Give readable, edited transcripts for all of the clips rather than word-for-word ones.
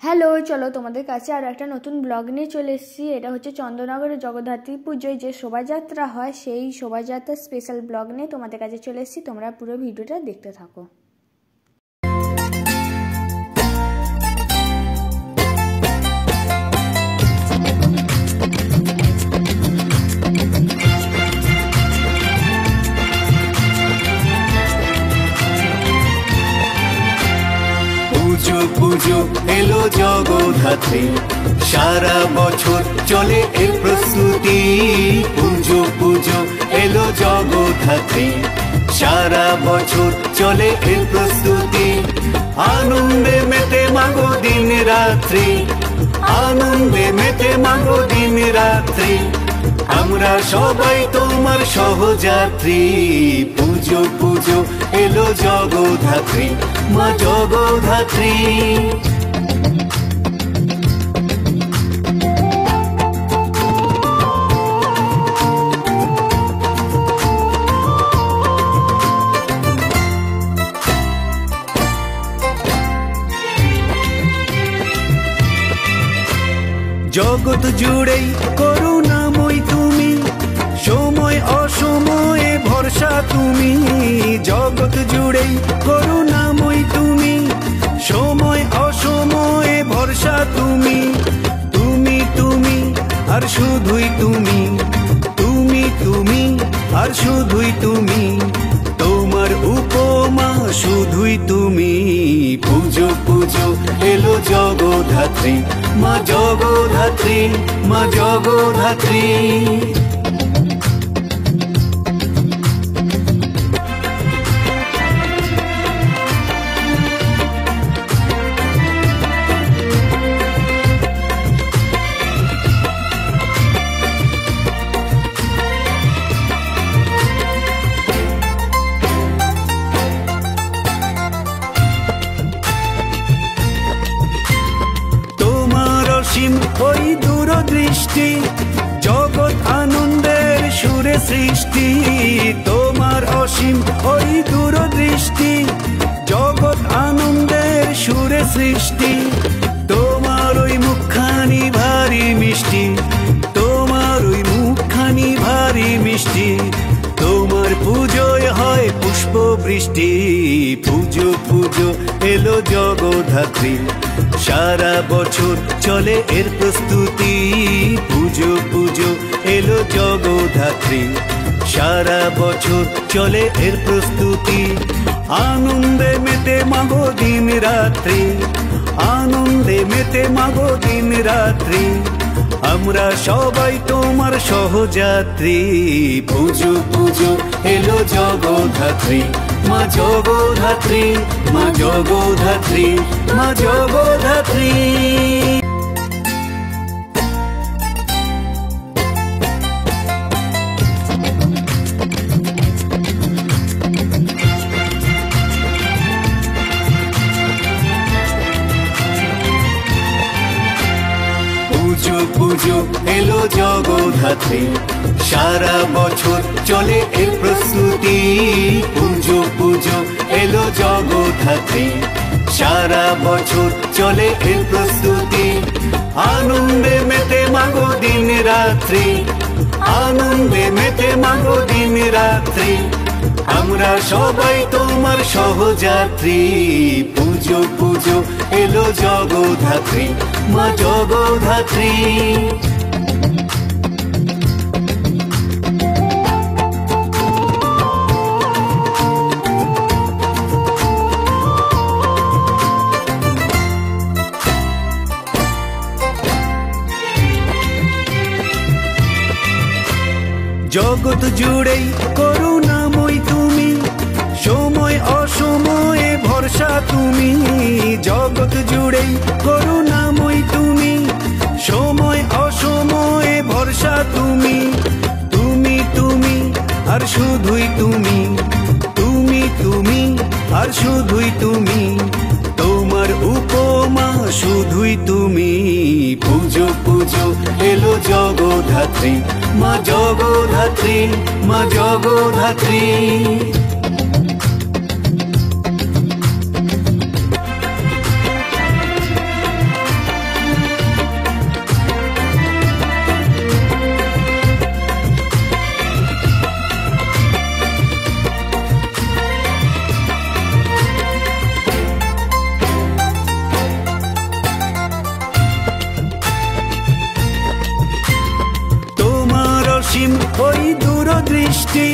Hello, চলো তোমাদের কাছে আরও একটা নতুন ব্লগ নিয়ে চলে এসেছি। এটা হচ্ছে চন্দননগরের জগদ্ধাত্রী পুজোয় যে শোভাযাত্রা হয়, সেই শোভাযাত্রার স্পেশাল ব্লগ নিয়ে তোমাদের কাছে চলে এসেছি। তোমরা পুরো ভিডিওটা দেখতে থাকো। পুজো পুজো এলো জগদ্ধাত্রী, সারা বছর চলে এর প্রস্তুতি। পুজো পুজো এলো জগদ্ধাত্রী, সারা বছর চলে এর প্রস্তুতি। আনন্দে মেতে মাগো দিন রাত্রি, আনন্দে মেতে মাগো দিন রাত্রি। আমরা সবাই তোমার সহযাত্রী। পুজো পুজো এলো জগদ্ধাত্রী, মা জগদ্ধাত্রী। জগৎ জুড়েই করুণাময় তুমি, সময় অসময়ে ভরসা তুমি। জগৎ জুড়েই করুণাময় তুমি, সময় অসময়ে ভরসা তুমি। তুমি তুমি আর শুধুই তুমি, তুমি তুমি আর শুধুই তুমি। তোমার উপমা শুধুই তুমি। পুজো পুজো এলো জগদ্ধাত্রী, মা জগদ্ধাত্রী, মা জগদ্ধাত্রী। ওই দূরদৃষ্টি, জগৎ আনন্দের সুরে সৃষ্টি। তোমার অসীম ওই দূরদৃষ্টি, জগৎ আনন্দের সুরে সৃষ্টি। তোমার ওই মুখখানি ভারী মিষ্টি, তোমার ওই মুখখানি ভারী মিষ্টি। তোমার পুজোয় হয় পুষ্প বৃষ্টি। পুজো পুজো এলো জগদ্ধাত্রী, সারা বছর চলে এর প্রস্তুতি। পুজো পুজো এলো জগদ্ধাত্রী, সারা বছর চলে এর প্রস্তুতি। আনন্দে মেতে মাগো দিন রাত্রি, আনন্দে মেতে মাগো দিন রাত্রি। আমরা সবাই তোমার সহযাত্রী। পুজো পুজো এলো জগদ্ধাত্রী, মা জগদ্ধাত্রী, মা জগদ্ধাত্রী, মা জগদ্ধাত্রী। পুজো পুজো এলো জগদ্ধাত্রী, সারা বছর চলে এর প্রস্তুতি। পুজো পুজো এলো জগদ্ধাত্রী, সারা বছর চলে এর প্রস্তুতি। আনন্দে মেতে মাগো দিন রাত্রি, আনন্দে মেতে মাগো দিন রাত্রি। আমরা সবাই তোমার সহযাত্রী। পুজো পুজো এলো জগদ্ধাত্রী, মা জগদ্ধাত্রী। জগৎ জুড়েই করুণাময় তুমি, সময় অসময়ে ভরসা তুমি। জগৎ জুড়েই করুণাময় তুমি, সময় অসময়ে ভরসা তুমি। তুমি তুমি আর শুধুই তুমি, তুমি তুমি আর শুধুই তুমি। তোমার উপমা শুধুই তুমি। পুজো পুজো এলো জগদ্ধাত্রী, মা জগদ্ধাত্রী, মা জগদ্ধাত্রী। দূরদৃষ্টি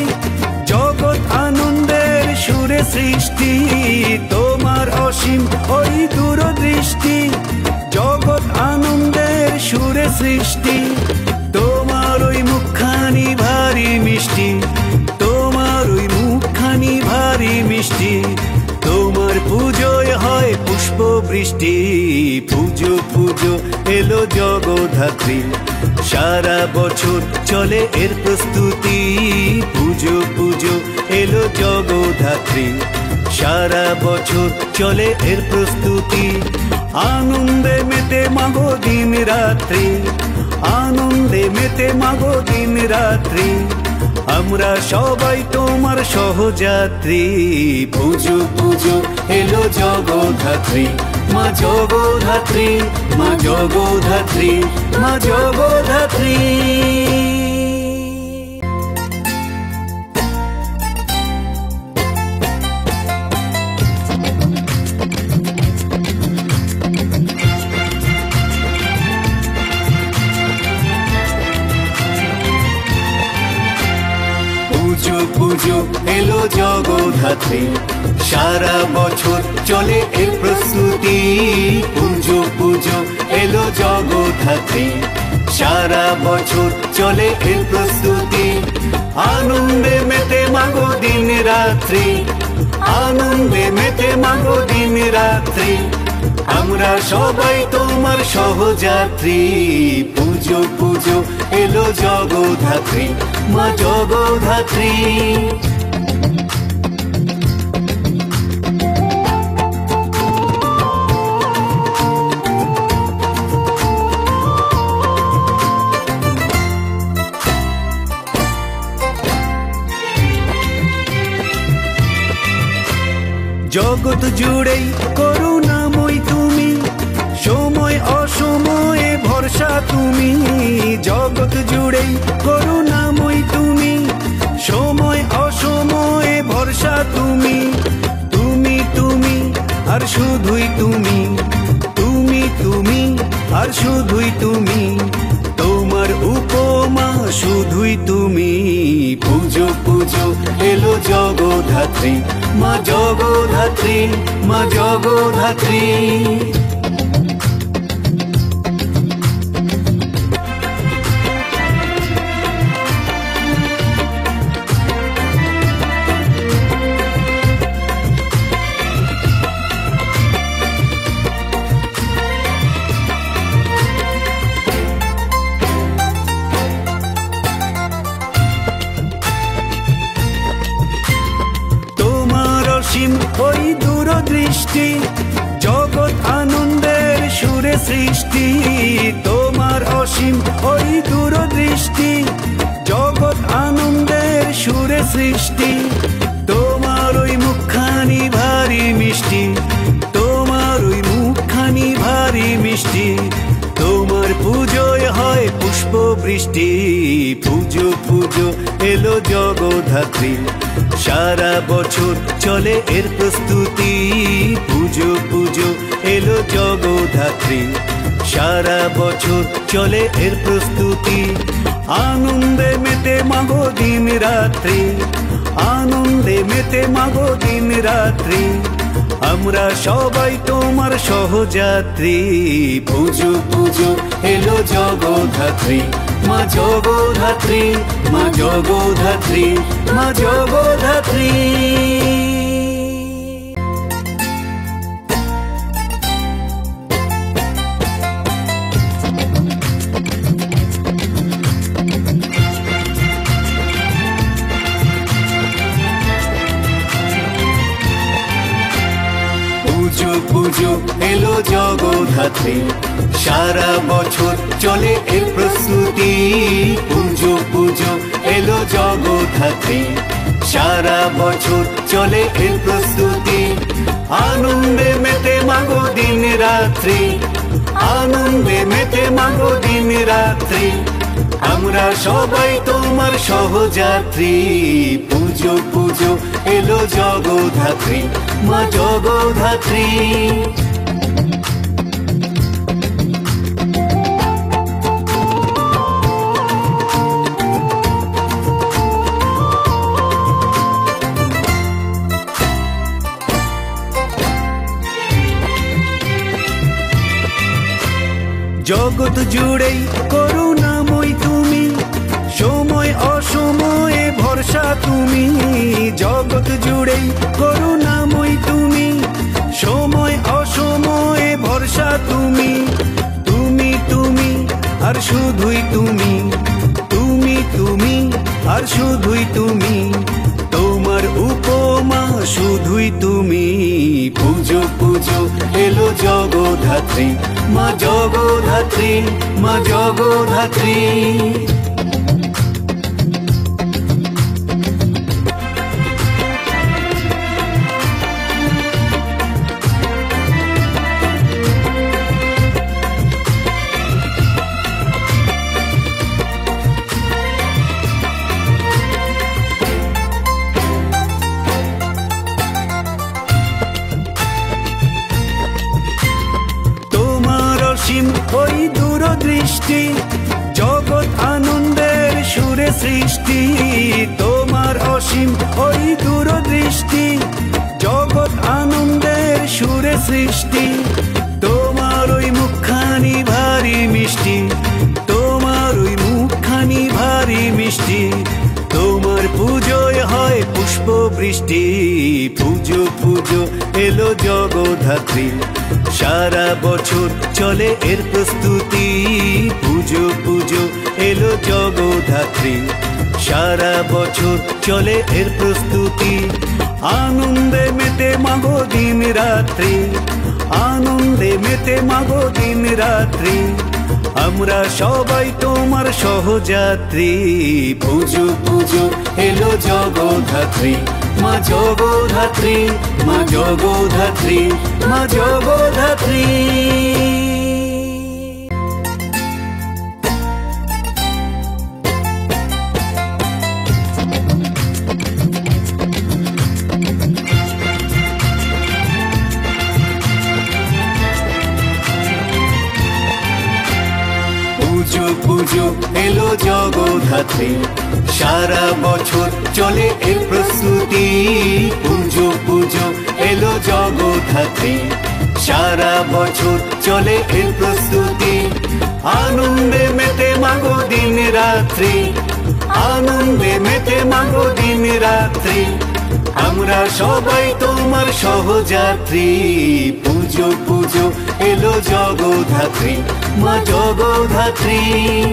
জগৎ আনন্দের সুরে সৃষ্টি তোমার অসীম ওই দূরদৃষ্টি জগৎ আনন্দের সুরে সৃষ্টি তোমার ওই মুখখানি ভারী মিষ্টি তোমার ওই মুখখানি ভারী মিষ্টি তোমার পুজোয় হয় পুষ্প বৃষ্টি পুজো পুজো এলো জগদ্ধাত্রী সারা বছর চলে এর প্রস্তুতি পুজো পুজো এলো জগদ্ধাত্রী সারা বছর চলে এর প্রস্তুতি আনন্দে মেতে মাগো দিন রাত্রি আনন্দে মেতে মাগো দিন রাত্রি আমরা সবাই তোমার সহযাত্রী পুজো পুজো এলো জগদ্ধাত্রী মা জগদ্ধাত্রী মা জগদ্ধাত্রী মা জগদ্ধাত্রী পুজো পুজো এলো জগদ্ধাত্রী সারা বছর চলে এর প্রস্তুতি পুজো পুজো এলো জগদ্ধাত্রী সারা বছর চলে এর প্রস্তুতি আনন্দে মেতে মাগো দিন রাত্রি আনন্দে মেতে মাগো দিন রাত্রি আমরা সবাই তোমার সহযাত্রী পুজো পুজো এলো জগদ্ধাত্রী মা জগদ্ধাত্রী জগৎ জুড়েই করুণাময় তুমি সময় অসময়ে ভরসা তুমি জগৎ জুড়েই করুণাময় তুমি সময় অসময়ে ভরসা তুমি তুমি তুমি আর শুধুই তুমি তুমি তুমি আর শুধুই তুমি তোমার উপমা শুধুই তুমি পুজো পুজো এলো জগদ্ধাত্রী মা জগদ্ধাত্রী মা জগদ্ধাত্রী ওই দূরদৃষ্টি জগৎ আনন্দের সুরে সৃষ্টি তোমার অসীম ওই দূরদৃষ্টি জগৎ আনন্দের সুরে সৃষ্টি তোমার ওই মুখখানি ভারী মিষ্টি তোমার ওই মুখখানি ভারী মিষ্টি তোমার পুজোয় হয় পুষ্প বৃষ্টি পুজো পুজো এলো জগদ্ধাত্রী সারা বছর চলে এর প্রস্তুতি পুজো পুজো এলো জগদ্ধাত্রী সারা বছর চলে এর প্রস্তুতি আনন্দে মেতে মাগো দিন রাত্রি আনন্দে মেতে মাগো দিন রাত্রি আমরা সবাই তোমার সহযাত্রী পুজো পুজো এলো জগদ্ধাত্রী মা জগদ্ধাত্রী মা জগদ্ধাত্রী মা জগদ্ধাত্রী পুজো পুজো এলো জগদ্ধাত্রী সারা বছর চলে এর প্রস্তুতি পুজো পুজো এলো জগদ্ধাত্রী সারা বছর চলে এর প্রস্তুতি আনন্দে মেতে মাগো দিন রাত্রি আনন্দে মেতে মাগো দিন রাত্রি আমরা সবাই তোমার সহযাত্রী পুজো পুজো এলো জগদ্ধাত্রী মা জগদ্ধাত্রী জগৎ জুড়েই করুণাময় তুমি, সময় অসময়ে ভরসা তুমি। জগৎ জুড়েই করুণাময় তুমি, সময় অসময়ে ভরসা তুমি। তুমি তুমি আর শুধুই তুমি, তুমি তুমি আর শুধুই তুমি, তোমার উপমা শুধুই তুমি। পুজো পুজো এলো জগদ্ধাত্রী, মা জগদ্ধাত্রী, মা জগদ্ধাত্রী। ওই দূরদৃষ্টি, জগৎ আনন্দের সুরে সৃষ্টি। তোমার অসীম ওই দূরদৃষ্টি, জগৎ আনন্দের সুরে সৃষ্টি। তোমার ওই মুখখানি ভারী মিষ্টি, তোমার ওই মুখখানি ভারী মিষ্টি। তোমার পুজোয় হয় পুষ্প বৃষ্টি। পুজো পুজো এলো জগদ্ধাত্রী, সারা বছর চলে এর প্রস্তুতি। পুজো পুজো এলো জগদ্ধাত্রী, সারা বছর চলে এর প্রস্তুতি। আনন্দে মেতে মাগো দিন রাত্রি, আনন্দে মেতে মাগো দিন রাত্রি। আমরা সবাই তোমার সহযাত্রী। পুজো পুজো এলো জগদ্ধাত্রী, মা জগদ্ধাত্রী, মা জগদ্ধাত্রী, মা জগদ্ধাত্রী। পুজো পুজো এলো জগদ্ধাত্রী, সারা বছর চলে এর প্রস্তুতি। পুজো পুজো এলো জগদ্ধাত্রী, সারা বছর চলে এর প্রস্তুতি। আনন্দে মেতে মাগো দিন রাত্রি, আনন্দে মেতে মাগো দিন রাত্রি। আমরা সবাই তোমার সহযাত্রী। পুজো পুজো এলো জগদ্ধাত্রী, মা জগদ্ধাত্রী।